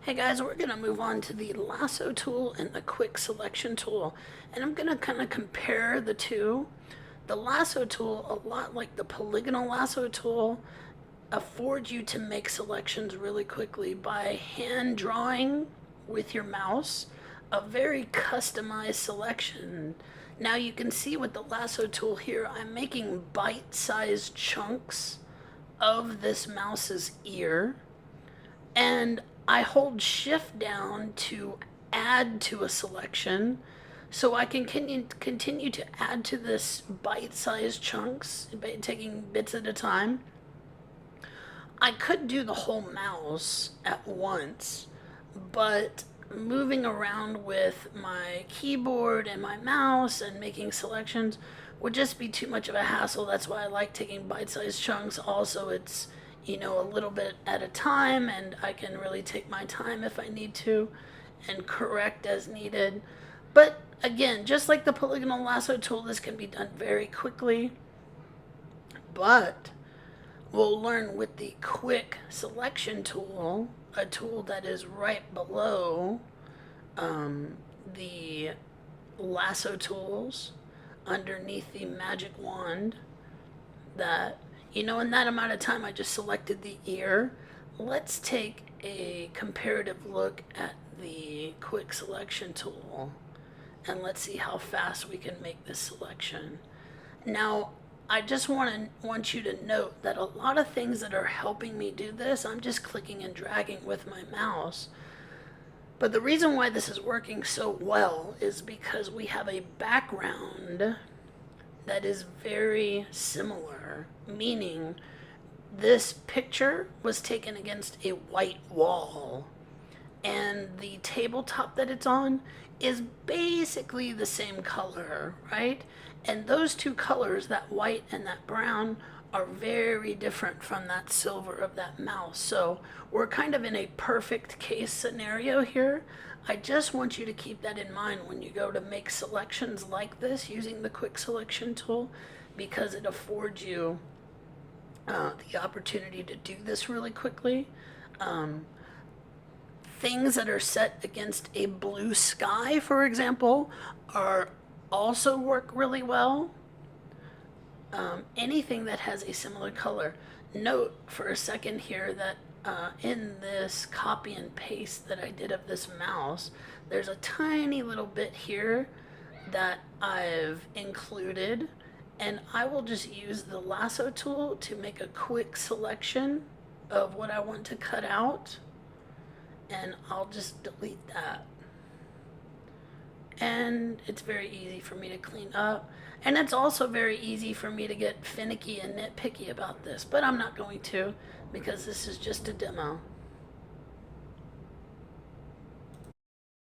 Hey guys, we're going to move on to the lasso tool and the quick selection tool. And I'm going to kind of compare the two. The lasso tool, a lot like the polygonal lasso tool, affords you to make selections really quickly by hand drawing with your mouse a very customized selection. Now you can see with the lasso tool here, I'm making bite-sized chunks of this mouse's ear, and I hold shift down to add to a selection, so I can continue to add to this bite-sized chunks by taking bits at a time. I could do the whole mouse at once, but moving around with my keyboard and my mouse and making selections would just be too much of a hassle. That's why I like taking bite-sized chunks. Also, it's a little bit at a time, and I can really take my time if I need to and correct as needed. But again, just like the polygonal lasso tool, this can be done very quickly. But we'll learn with the quick selection tool, a tool that is right below the lasso tools underneath the magic wand, that in that amount of time I just selected the ear. Let's take a comparative look at the quick selection tool and let's see how fast we can make this selection. Now, I just want you to note that a lot of things that are helping me do this, I'm just clicking and dragging with my mouse. But the reason why this is working so well is because we have a background that is very similar, meaning this picture was taken against a white wall, and the tabletop that it's on is basically the same color, right? And those two colors, that white and that brown, are very different from that silver of that mouse. So we're kind of in a perfect case scenario here. I just want you to keep that in mind when you go to make selections like this using the quick selection tool, because it affords you the opportunity to do this really quickly. Things that are set against a blue sky, for example, are also work really well. Anything that has a similar color. Note for a second here that in this copy and paste that I did of this mouse, there's a tiny little bit here that I've included, and I will just use the lasso tool to make a quick selection of what I want to cut out, and I'll just delete that. And it's very easy for me to clean up, and it's also very easy for me to get finicky and nitpicky about this, but I'm not going to, because this is just a demo.